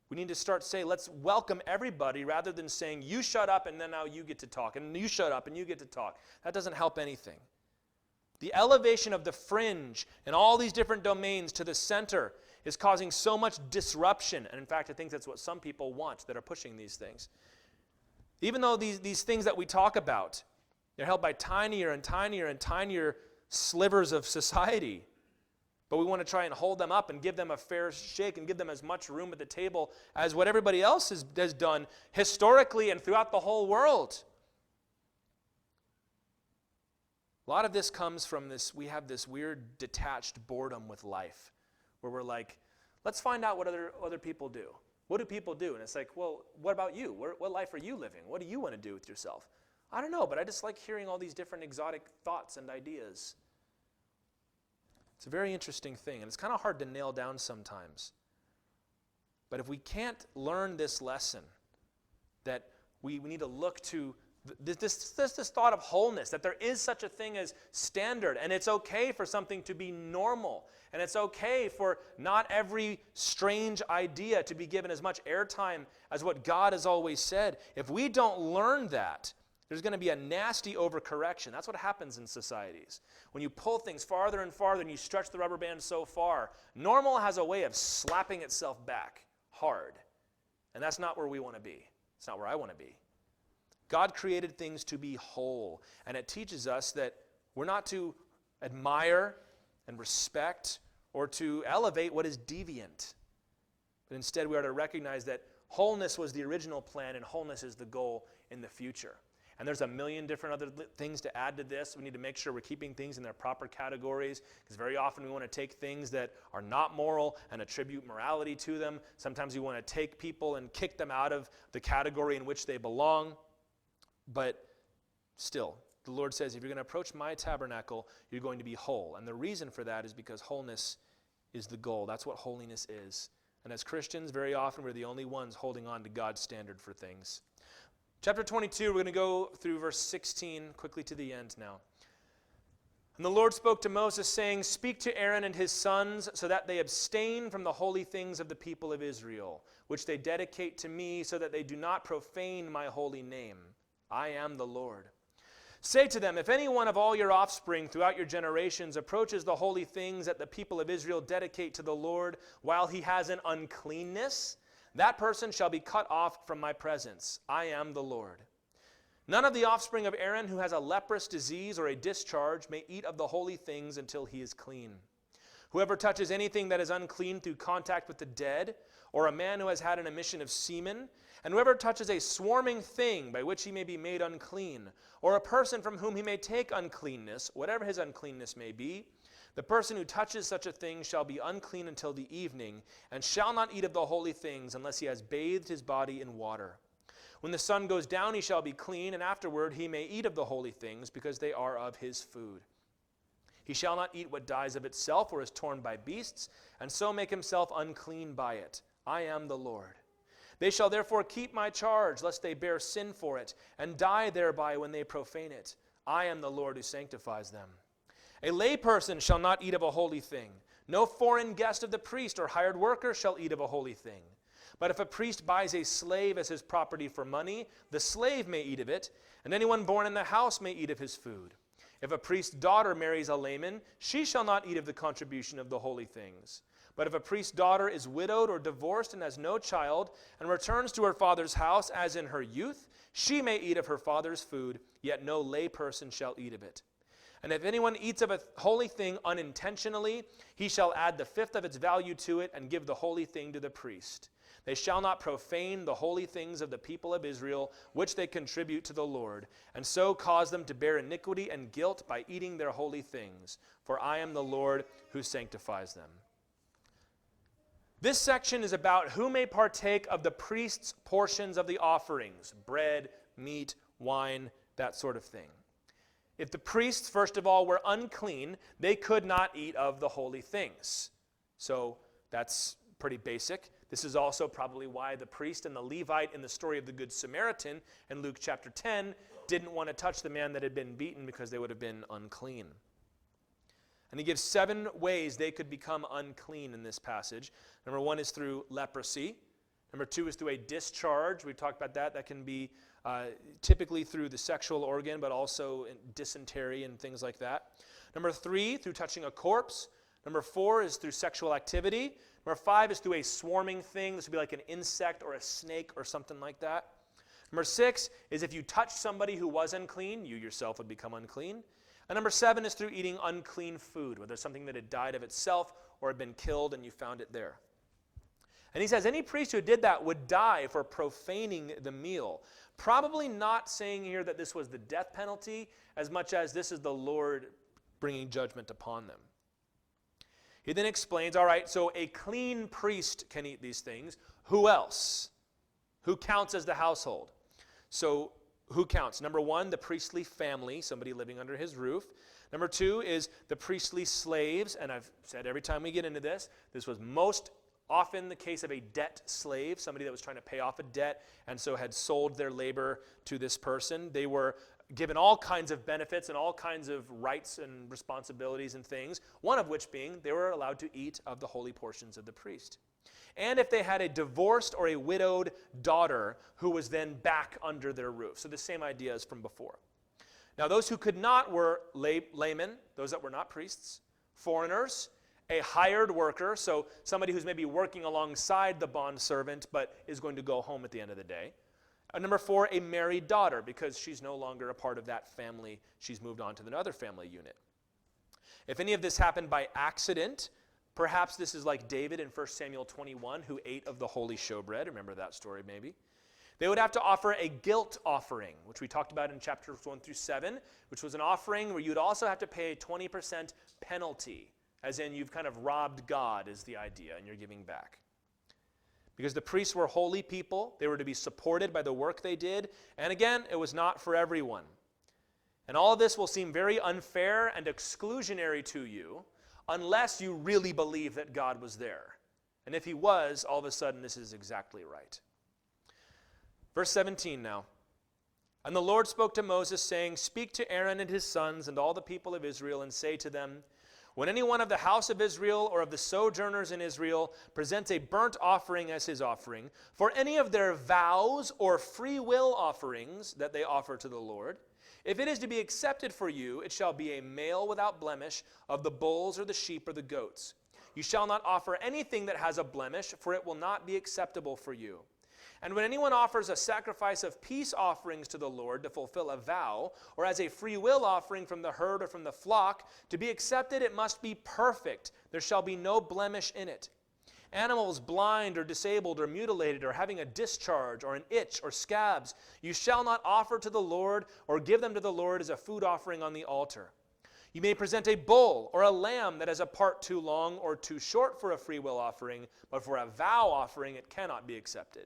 We need to start saying, let's welcome everybody rather than saying, you shut up and then now you get to talk, and you shut up and you get to talk. That doesn't help anything. The elevation of the fringe and all these different domains to the center is causing so much disruption. And in fact, I think that's what some people want that are pushing these things. Even though these things that we talk about, they're held by tinier and tinier and tinier slivers of society. But we want to try and hold them up and give them a fair shake and give them as much room at the table as what everybody else has done historically and throughout the whole world. A lot of this comes from this, we have this weird detached boredom with life where we're like, let's find out what other people do. What do people do? And it's like, well, what about you? What life are you living? What do you want to do with yourself? I don't know, but I just like hearing all these different exotic thoughts and ideas. It's a very interesting thing, and it's kind of hard to nail down sometimes. But if we can't learn this lesson, that we need to look to this thought of wholeness, that there is such a thing as standard, and it's okay for something to be normal, and it's okay for not every strange idea to be given as much airtime as what God has always said. If we don't learn that, there's going to be a nasty overcorrection. That's what happens in societies. When you pull things farther and farther and you stretch the rubber band so far, normal has a way of slapping itself back hard. And that's not where we want to be. It's not where I want to be. God created things to be whole. And it teaches us that we're not to admire and respect or to elevate what is deviant. But instead we are to recognize that wholeness was the original plan and wholeness is the goal in the future. And there's a million different other things to add to this. We need to make sure we're keeping things in their proper categories, because very often we want to take things that are not moral and attribute morality to them. Sometimes we want to take people and kick them out of the category in which they belong. But still, the Lord says, if you're going to approach my tabernacle, you're going to be whole. And the reason for that is because wholeness is the goal. That's what holiness is. And as Christians, very often we're the only ones holding on to God's standard for things. Chapter 22, we're going to go through verse 16 quickly to the end now. And the Lord spoke to Moses, saying, speak to Aaron and his sons, so that they abstain from the holy things of the people of Israel, which they dedicate to me, so that they do not profane my holy name. I am the Lord. Say to them, if any one of all your offspring throughout your generations approaches the holy things that the people of Israel dedicate to the Lord while he has an uncleanness, that person shall be cut off from my presence. I am the Lord. None of the offspring of Aaron who has a leprous disease or a discharge may eat of the holy things until he is clean. Whoever touches anything that is unclean through contact with the dead, or a man who has had an emission of semen, and whoever touches a swarming thing by which he may be made unclean, or a person from whom he may take uncleanness, whatever his uncleanness may be, the person who touches such a thing shall be unclean until the evening, and shall not eat of the holy things unless he has bathed his body in water. When the sun goes down, he shall be clean, and afterward he may eat of the holy things, because they are of his food. He shall not eat what dies of itself or is torn by beasts, and so make himself unclean by it. I am the Lord. They shall therefore keep my charge, lest they bear sin for it, and die thereby when they profane it. I am the Lord who sanctifies them. A layperson shall not eat of a holy thing. No foreign guest of the priest or hired worker shall eat of a holy thing. But if a priest buys a slave as his property for money, the slave may eat of it, and anyone born in the house may eat of his food. If a priest's daughter marries a layman, she shall not eat of the contribution of the holy things. But if a priest's daughter is widowed or divorced and has no child, and returns to her father's house as in her youth, she may eat of her father's food, yet no layperson shall eat of it. And if anyone eats of a holy thing unintentionally, he shall add the fifth of its value to it and give the holy thing to the priest. They shall not profane the holy things of the people of Israel, which they contribute to the Lord, and so cause them to bear iniquity and guilt by eating their holy things. For I am the Lord who sanctifies them. This section is about who may partake of the priest's portions of the offerings, bread, meat, wine, that sort of thing. If the priests, first of all, were unclean, they could not eat of the holy things. So that's pretty basic. This is also probably why the priest and the Levite in the story of the Good Samaritan in Luke chapter 10 didn't want to touch the man that had been beaten because they would have been unclean. And he gives 7 ways they could become unclean in this passage. Number 1 is through leprosy. Number 2 is through a discharge. We've talked about that. That can be typically through the sexual organ, but also in dysentery and things like that. Number 3, through touching a corpse. Number 4 is through sexual activity. Number 5 is through a swarming thing. This would be like an insect or a snake or something like that. Number 6 is if you touch somebody who was unclean, you yourself would become unclean. And number 7 is through eating unclean food, whether it's something that had died of itself or had been killed and you found it there. And he says any priest who did that would die for profaning the meal. Probably not saying here that this was the death penalty as much as this is the Lord bringing judgment upon them. He then explains, all right, so a clean priest can eat these things. Who else? Who counts as the household? So who counts? Number 1, the priestly family, somebody living under his roof. Number 2 is the priestly slaves, and I've said every time we get into this, this was most often the case of a debt slave, somebody that was trying to pay off a debt and so had sold their labor to this person. They were given all kinds of benefits and all kinds of rights and responsibilities and things, one of which being they were allowed to eat of the holy portions of the priest. And if they had a divorced or a widowed daughter who was then back under their roof. So the same idea as from before. Now those who could not were laymen, those that were not priests, foreigners, a hired worker, so somebody who's maybe working alongside the bondservant but is going to go home at the end of the day. And number 4, a married daughter, because she's no longer a part of that family. She's moved on to another family unit. If any of this happened by accident, perhaps this is like David in 1 Samuel 21, who ate of the holy showbread. Remember that story maybe. They would have to offer a guilt offering, which we talked about in chapters 1 through 7, which was an offering where you'd also have to pay a 20% penalty, as in you've kind of robbed God is the idea, and you're giving back. Because the priests were holy people, they were to be supported by the work they did, and again, it was not for everyone. And all of this will seem very unfair and exclusionary to you unless you really believe that God was there. And if he was, all of a sudden this is exactly right. Verse 17 now. And the Lord spoke to Moses, saying, Speak to Aaron and his sons and all the people of Israel, and say to them, When any one of the house of Israel or of the sojourners in Israel presents a burnt offering as his offering, for any of their vows or free will offerings that they offer to the Lord, if it is to be accepted for you, it shall be a male without blemish of the bulls or the sheep or the goats. You shall not offer anything that has a blemish, for it will not be acceptable for you. And when anyone offers a sacrifice of peace offerings to the Lord to fulfill a vow, or as a free will offering from the herd or from the flock, to be accepted it must be perfect. There shall be no blemish in it. Animals blind or disabled or mutilated or having a discharge or an itch or scabs, you shall not offer to the Lord or give them to the Lord as a food offering on the altar. You may present a bull or a lamb that has a part too long or too short for a free will offering, but for a vow offering it cannot be accepted.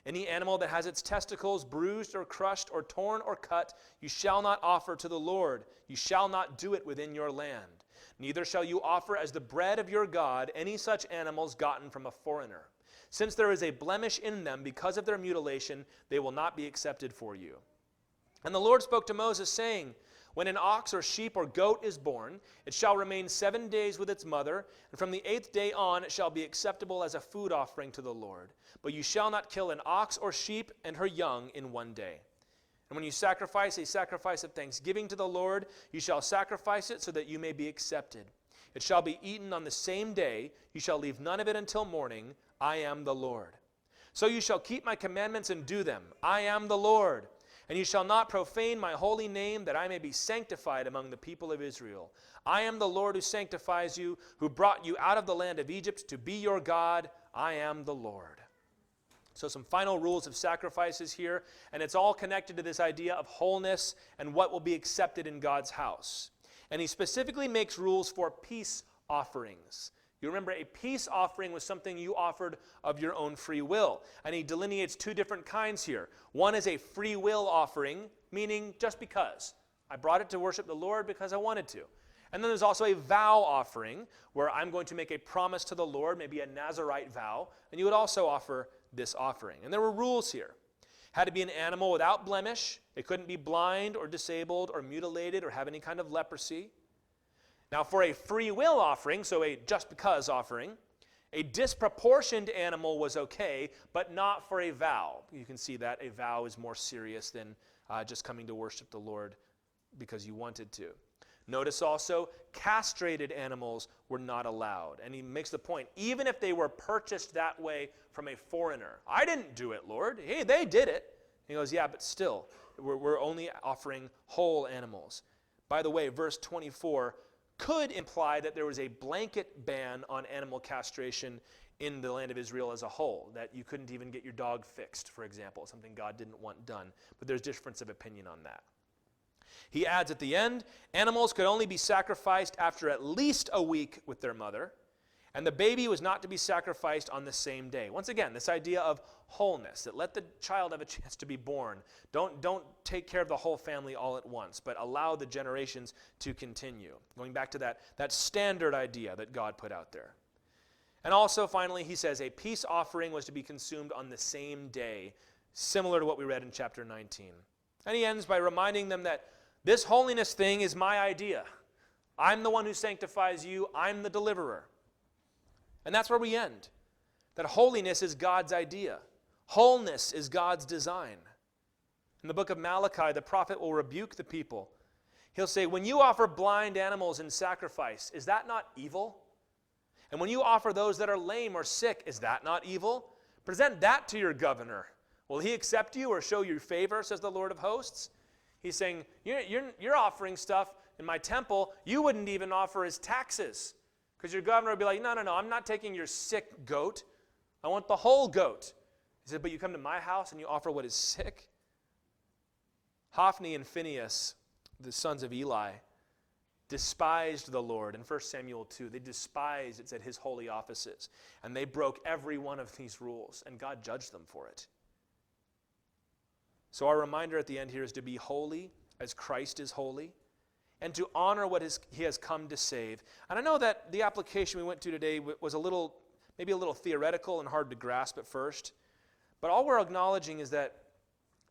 Any animal that has its testicles bruised or crushed or torn or cut, you shall not offer to the Lord. You shall not do it within your land. Neither shall you offer as the bread of your God any such animals gotten from a foreigner. Since there is a blemish in them because of their mutilation, they will not be accepted for you. And the Lord spoke to Moses, saying, When an ox or sheep or goat is born, it shall remain 7 days with its mother, and from the 8th day on it shall be acceptable as a food offering to the Lord. But you shall not kill an ox or sheep and her young in 1 day. And when you sacrifice a sacrifice of thanksgiving to the Lord, you shall sacrifice it so that you may be accepted. It shall be eaten on the same day. You shall leave none of it until morning. I am the Lord. So you shall keep my commandments and do them. I am the Lord. And you shall not profane my holy name, that I may be sanctified among the people of Israel. I am the Lord who sanctifies you, who brought you out of the land of Egypt to be your God. I am the Lord. So some final rules of sacrifices here, and it's all connected to this idea of wholeness and what will be accepted in God's house. And he specifically makes rules for peace offerings. You remember a peace offering was something you offered of your own free will. And he delineates 2 different kinds here. One is a free will offering, meaning just because. I brought it to worship the Lord because I wanted to. And then there's also a vow offering, where I'm going to make a promise to the Lord, maybe a Nazirite vow, and you would also offer this offering. And there were rules here. Had to be an animal without blemish. It couldn't be blind or disabled or mutilated or have any kind of leprosy. Now for a free will offering, so a just because offering, a disproportioned animal was okay, but not for a vow. You can see that a vow is more serious than just coming to worship the Lord because you wanted to. Notice also, castrated animals were not allowed. And he makes the point, even if they were purchased that way from a foreigner. I didn't do it, Lord. Hey, they did it. He goes, yeah, but still, we're only offering whole animals. By the way, verse 24 could imply that there was a blanket ban on animal castration in the land of Israel as a whole, that you couldn't even get your dog fixed, for example, something God didn't want done. But there's difference of opinion on that. He adds at the end, animals could only be sacrificed after at least a week with their mother, and the baby was not to be sacrificed on the same day. Once again, this idea of wholeness, that let the child have a chance to be born. Don't take care of the whole family all at once, but allow the generations to continue. Going back to that standard idea that God put out there. And also, finally, he says a peace offering was to be consumed on the same day, similar to what we read in chapter 19. And he ends by reminding them that this holiness thing is my idea. I'm the one who sanctifies you. I'm the deliverer. And that's where we end. That holiness is God's idea. Wholeness is God's design. In the book of Malachi, the prophet will rebuke the people. He'll say, when you offer blind animals in sacrifice, is that not evil? And when you offer those that are lame or sick, is that not evil? Present that to your governor. Will he accept you or show you favor, says the Lord of hosts? He's saying, you're offering stuff in my temple you wouldn't even offer as taxes. Because your governor would be like, no, I'm not taking your sick goat. I want the whole goat. He said, but you come to my house and you offer what is sick? Hophni and Phinehas, the sons of Eli, despised the Lord. In 1 Samuel 2, they despised, it said, his holy offices. And they broke every one of these rules, and God judged them for it. So our reminder at the end here is to be holy as Christ is holy, and to honor what he has come to save. And I know that the application we went to today was maybe a little theoretical and hard to grasp at first, but all we're acknowledging is that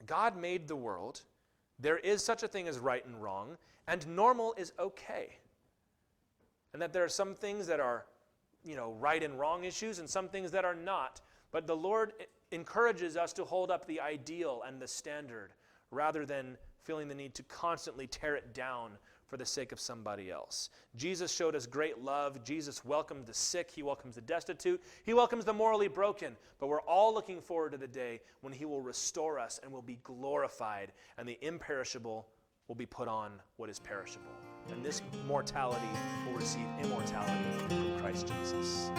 God made the world. There is such a thing as right and wrong, and normal is okay. And that there are some things that are, right and wrong issues, and some things that are not. But the Lord encourages us to hold up the ideal and the standard, rather than feeling the need to constantly tear it down for the sake of somebody else. Jesus showed us great love. Jesus welcomed the sick. He welcomes the destitute. He welcomes the morally broken. But we're all looking forward to the day when he will restore us and will be glorified, and the imperishable will be put on what is perishable. And this mortality will receive immortality through Christ Jesus.